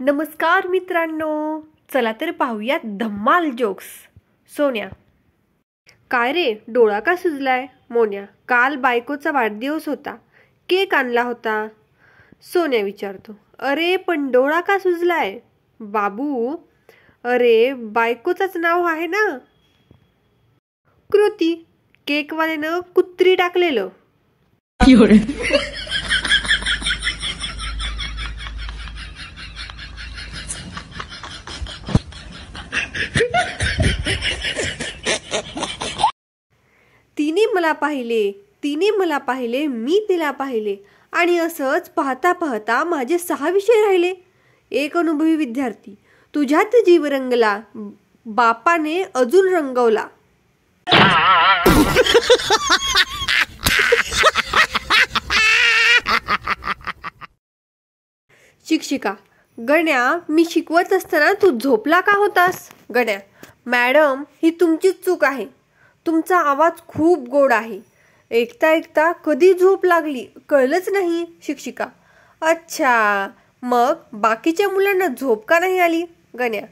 नमस्कार मित्रांनो, चला तर पाहूयात धम्माल जोक्स. सोन्या: काय रे, डोळा का सुजलाय? मोन्या: काल बायकोचा वाढदिवस होता, केक आणला होता. सोन्या विचारतो: अरे पण डोळा का सुजलाय? बाबू: अरे बायकोचंच नाव आहे ना. कृती: केकवाल्यानं कुत्री टाकलेलं. तिने मला पाहिले, मी तिला पाहिले, आणि असंच पाहता पाहता माझे 6 विषय राहिले. एक अनुभवी विद्यार्थी: तुझ्यात जीव रंगला, बापाने अजून रंगवला. शिक्षिका: गण्या, मी शिकवत असताना तू झोपला का होतास? गण्या: मॅडम, ही तुमचीच चूक आहे. तुमचा आवाज खूप गोड आहे. ऐकता ऐकता कधी झोप लागली कळलंच नाही. शिक्षिका: अच्छा, मग बाकीच्या मुलांना झोप का नाही आली? गण्या: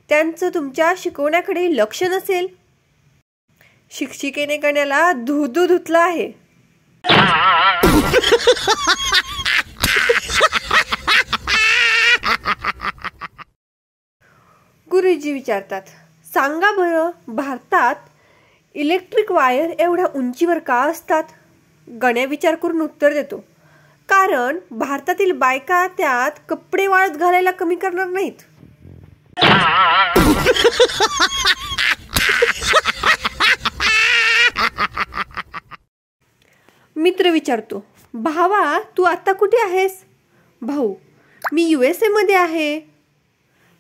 त्यांचं तुमच्या शिकवण्याकडे लक्ष नसेल. शिक्षिकेने गण्याला धुधू धुतला आहे. गुरुजी विचारतात: सांगा बरं, भारतात इलेक्ट्रिक वायर एवढ्या उंचीवर का असतात? गण्या विचार करून उत्तर देतो: कारण भारतातील बायका त्यात कपडे वाळत घालायला कमी करणार नाहीत. मित्र विचारतो: भावा, तू आता कुठे आहेस? भाऊ: मी USA मध्ये आहे.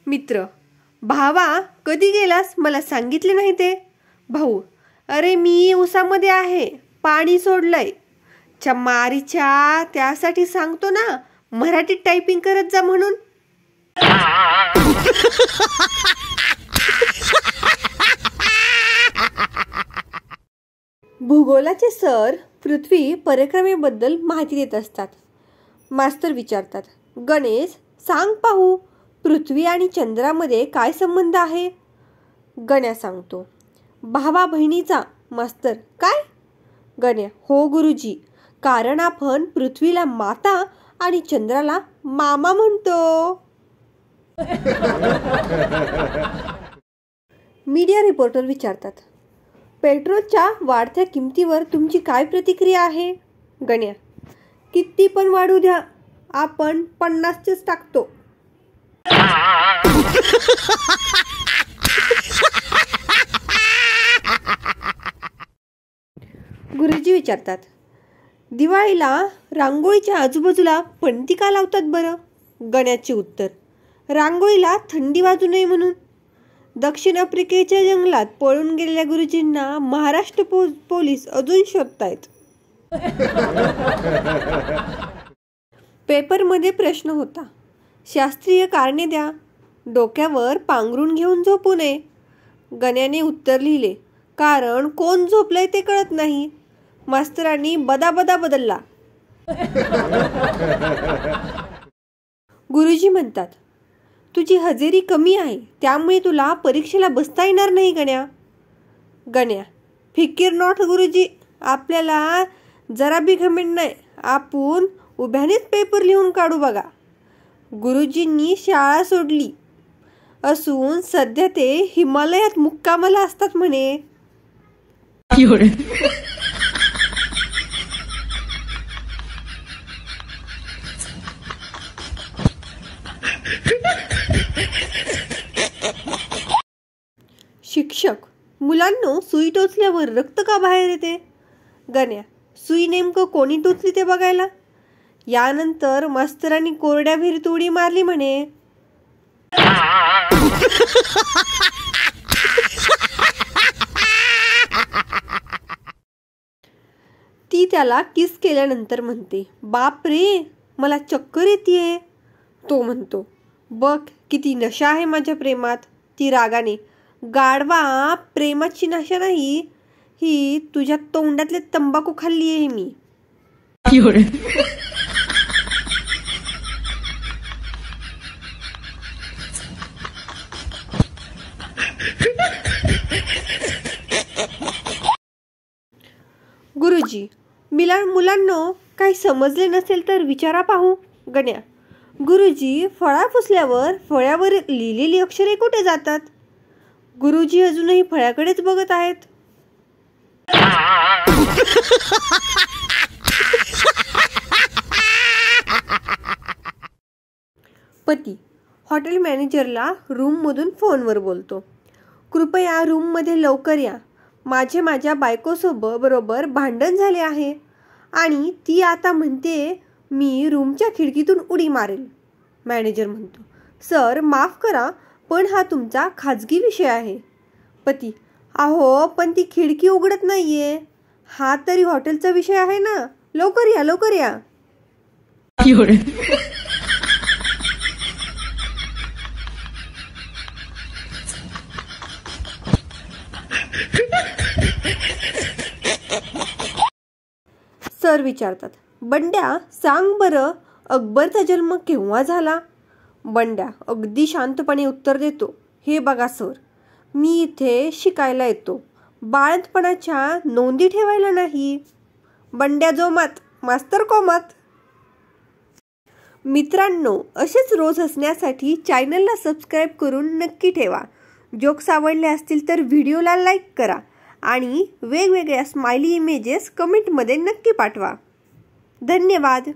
मित्र: भावा, कधी गेलास? मला सांगितले नाही ते. भाऊ: अरे मी उसामध्ये आहे, पाणी सोडलंय. मारीच्या, त्यासाठी सांगतो ना, मराठीत टायपिंग करत जा म्हणून. भूगोलाचे सर पृथ्वी परिक्रमेबद्दल माहिती देत असतात. मास्तर विचारतात: गणेश, सांग पाहू, पृथ्वी आणि चंद्रामध्ये काय संबंध आहे? गण्या सांगतो: भावा बहिणीचा. मास्तर: काय? गण्या: हो गुरुजी, कारण आपण पृथ्वीला माता आणि चंद्राला मामा म्हणतो. मीडिया रिपोर्टर विचारतात: पेट्रोलच्या वाढत्या किमतीवर तुमची काय प्रतिक्रिया आहे? गण्या: किती पण वाढू द्या, आपण 50चेच टाकतो. गुरुजी विचारतात: दिवाळीला रांगोळीच्या आजूबाजूला पणती का लावतात बरं? गण्याचे उत्तर: रांगोळीला थंडी वाजू नये म्हणून. दक्षिण आफ्रिकेच्या जंगलात पळून गेलेल्या गुरुजींना महाराष्ट्र पोलीस अजून शोधतायत. पेपरमध्ये प्रश्न होता: शास्त्रीय कारणे द्या. डोक्यावर पांघरून घेऊन झोपू नये. गण्याने उत्तर लिहिले: कारण कोण झोपलंय ते कळत नाही. मास्तरांनी बदाबदा बदलला. गुरुजी म्हणतात: तुझी हजेरी कमी आहे, त्यामुळे तुला परीक्षेला बसता येणार नाही. गण्या: गण्या: फिकीर नॉट गुरुजी, आपल्याला जरा बी घमेंड नाही, आपण उभ्यानेच पेपर लिहून काढू बघा. गुरुजींनी शाळा सोडली असून सध्या ते हिमालयात मुक्कामाला असतात म्हणे. शिक्षक: मुलांनो, सुई टोचल्यावर रक्त का बाहेर येते? गण्या: सुई नेमकं कोणी टोचली ते बघायला. यानंतर मास्तरांनी कोरड्या विहिरीत उडी मारली म्हणे. ती त्याला किस केल्यानंतर म्हणते: बाप रे, मला चक्कर येतेय. तो म्हणतो: बघ किती नशा आहे माझ्या प्रेमात. ती रागाने: गाढवा, प्रेमाची नशा नाही, ही तुझ्या तोंडातले तंबाखू खाल्ली आहे मी. गुरुजी, मुलांनो काही समजले नसेल तर विचारा पाहू. गण्या: गुरुजी, फळा पुसल्यावर फळ्यावर लिहिलेली अक्षरे कुठे जातात? गुरुजी अजूनही फळ्याकडेच बघत आहेत. पती हॉटेल मॅनेजरला रूममधून फोनवर बोलतो. कृपया रूममध्ये लवकर या. माझ्या बायकोबरोबर भांडण झाले आहे आणि ती आता म्हणते मी रूमच्या खिडकीतून उडी मारेल. मॅनेजर म्हणतो, सर माफ करा, पण हा तुमचा खाजगी विषय आहे. पती: अहो पण ती खिडकी उघडत नाहीये. हा तरी हॉटेलचा विषय आहे ना. लवकर या, लवकर या. सर विचारतात, बंड्या सांग बरं, अकबरचा जन्म केव्हा झाला? बंड्या अगदी शांतपणे उत्तर देतो, हे बघा सर, मी इथे शिकायला येतो, बाळंतपणाच्या नोंदी ठेवायला नाही. बंड्या जोमात, मास्तर कोमात. मित्रांनो, असेच रोज हसण्यासाठी चॅनलला सबस्क्राईब करून नक्की ठेवा. जोक्स आवडले असतील तर व्हिडिओला लाईक करा आणि वेगवेगळ्या स्माइली इमेजेस कमेंटमध्ये नक्की पाठवा. धन्यवाद.